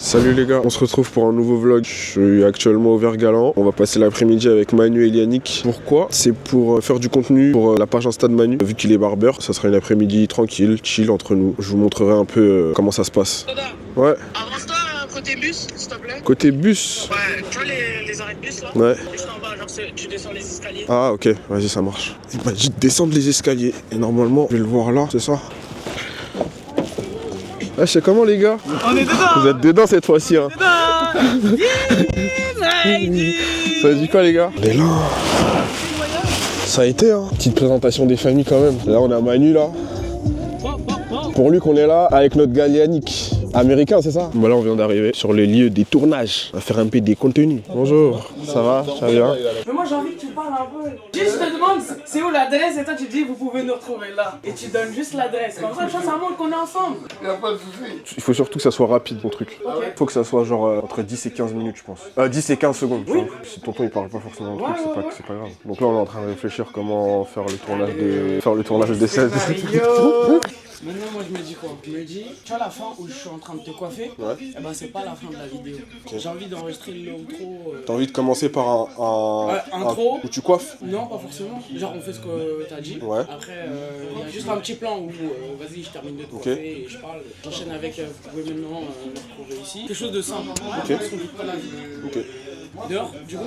Salut les gars, on se retrouve pour un nouveau vlog. Je suis actuellement au Vert-Galant. On va passer l'après-midi avec Manu et Yannick. Pourquoi? C'est pour faire du contenu pour la page Insta de Manu. Vu qu'il est barbeur, ça sera une après-midi tranquille, chill entre nous. Je vous montrerai un peu comment ça se passe. Ouais. Avance-toi côté bus, s'il te plaît. Côté bus? Ouais, tu vois les arrêts de bus là? Ouais. Juste en bas, genre tu descends les escaliers. Ah ok, vas-y ça marche. Il m'a dit de descendre les escaliers. Et normalement, je vais le voir là, c'est ça? Ah, je sais comment les gars? On est dedans! Vous êtes dedans cette fois-ci hein? Ça dit quoi les gars? On est là. Ça a été hein. Petite présentation des familles quand même. Là on a Manu là. Pour lui qu'on est là avec notre gars Yannick. Américain c'est ça? Voilà on vient d'arriver sur les lieux des tournages. On va faire un peu des contenus. Bonjour, ça va? Ça va bien? Mais moi j'ai envie que tu parles un peu. Juste je te demande c'est où l'adresse et toi tu dis vous pouvez nous retrouver là. Et tu donnes juste l'adresse. Comme ça ça montre qu'on est ensemble. Y'a pas de soucis. Il faut surtout que ça soit rapide ton truc. Okay. Faut que ça soit genre entre 10 et 15 minutes je pense. 10 et 15 secondes. Oui. Si tonton il parle pas forcément le truc, c'est pas grave. Donc là on est en train de réfléchir comment faire le tournage des scènes. Maintenant moi je me dis quoi? Je me dis, tu vois la fin où je suis en train de te coiffer? Ouais. Et ben c'est pas la fin de la vidéo. Okay. J'ai envie d'enregistrer l'outro. T'as envie de commencer par un intro où tu coiffes? Non pas forcément. Genre on fait ce que t'as dit. Ouais. Après il y a juste un petit plan où vas-y je termine de te coiffer et je parle. J'enchaîne avec vous pouvez maintenant me retrouver ici. Quelque chose de simple. Ok. Parce qu'on dit pas la vidéo. Ok. Dehors, du coup?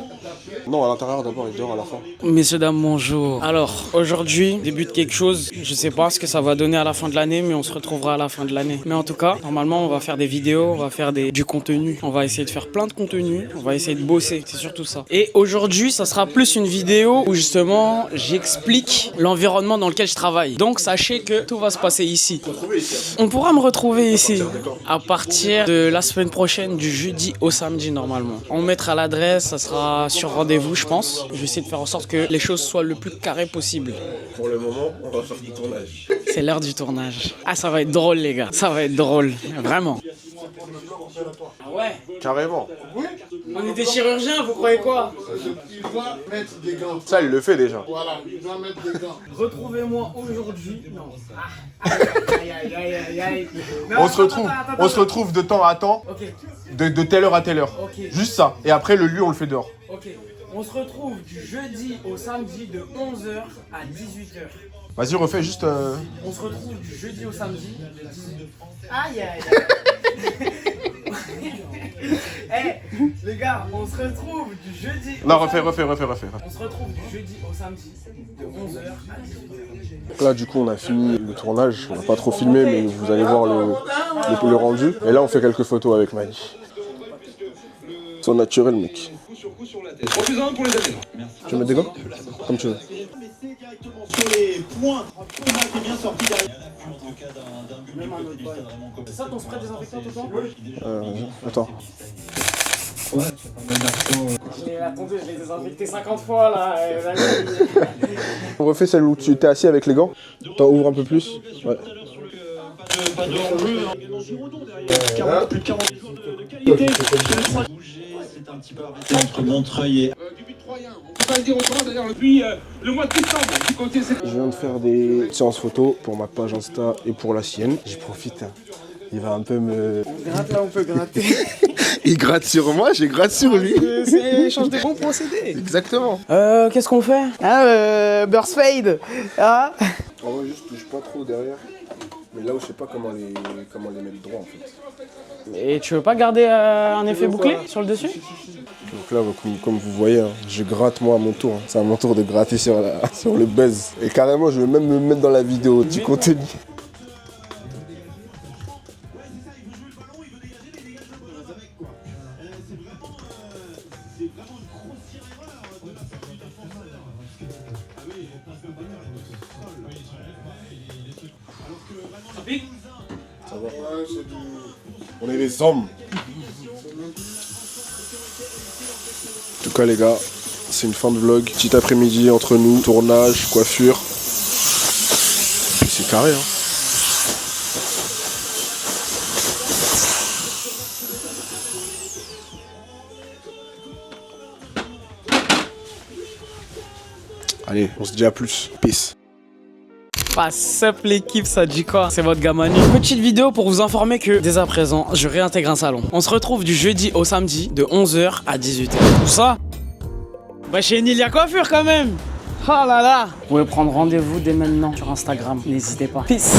Non, à l'intérieur d'abord et dehors à la fin. Messieurs, dames, bonjour. Alors, aujourd'hui, débute quelque chose. Je sais pas ce que ça va donner à la fin de l'année, mais on se retrouvera à la fin de l'année. Mais en tout cas, normalement, on va faire des vidéos, on va faire du contenu. On va essayer de faire plein de contenu, on va essayer de bosser, c'est surtout ça. Et aujourd'hui, ça sera plus une vidéo où justement, j'explique l'environnement dans lequel je travaille. Donc, sachez que tout va se passer ici. On pourra me retrouver ici à partir de la semaine prochaine, du jeudi au samedi normalement. On mettra l'adresse. Ça sera sur rendez-vous je pense. Je vais essayer de faire en sorte que les choses soient le plus carré possible. Pour le moment, on va faire du tournage. C'est l'heure du tournage. Ah ça va être drôle les gars, ça va être drôle, vraiment. Ah ouais? Carrément. Oui. On était chirurgiens, vous croyez quoi? Il doit mettre des gants. Ça il le fait déjà. Voilà, il doit mettre des gants. Retrouvez-moi aujourd'hui. Non. On se retrouve de temps à temps. Ok. De telle heure à telle heure. Okay. Juste ça. Et après le lieu on le fait dehors. Ok. On se retrouve du jeudi au samedi de 11h à 18h. Vas-y refais juste... On se retrouve du jeudi au samedi de 18h. Aïe aïe aïe. Hey, les gars, on se retrouve du jeudi Non, refais. On se retrouve du jeudi au samedi de 11h à 18h. Là du coup on a fini le tournage. On n'a pas trop filmé mais vous allez voir le rendu. Et là on fait quelques photos avec Mani. Son naturel mec. Pour les athlètes. Tu veux mettre des gants? Comme tu veux. Sur les points, Thomas qui est bien sorti derrière. C'est ça ton spray désinfectant tout le temps? Attends. Attendez, je l'ai désinfecté 50 fois là. On refait celle où tu étais assis avec les gants. T'en ouvres un peu plus. Ouais. Pas d'enjeu. Plus de 40 de qualité. C'est un petit peu arrêté entre Montreuil et... Du but 3-1. On peut pas le dire autrement, d'ailleurs depuis le mois de décembre. Du côté, Je viens de faire des séances photos pour ma page Insta et pour la sienne. J'y profite. Il va un peu me... On gratte là, on peut gratter. Il gratte sur moi, je gratte sur lui. C'est échange de bons procédés. Exactement. Qu'est-ce qu'on fait? Burst fade. Ah. En vrai, juste touche pas trop derrière. Mais là où je sais pas comment les mettre droit en fait. Et tu veux pas garder un effet bouclé sur le dessus? Donc là, comme vous voyez, hein, je gratte moi à mon tour. Hein. C'est à mon tour de gratter sur le buzz. Et carrément, je vais même me mettre dans la vidéo du contenu. Ça va. Ouais, c'est du... On est les hommes. En tout cas les gars, c'est une fin de vlog. Petit après-midi entre nous, tournage, coiffure. Et c'est carré hein. Allez, on se dit à plus. Peace. Passe up l'équipe, ça dit quoi? C'est votre gars Manu. Petite vidéo pour vous informer que dès à présent, je réintègre un salon. On se retrouve du jeudi au samedi de 11h à 18h. Tout ça? Bah chez Nil, il y a coiffure quand même. Oh là là. Vous pouvez prendre rendez-vous dès maintenant sur Instagram. N'hésitez pas. Peace.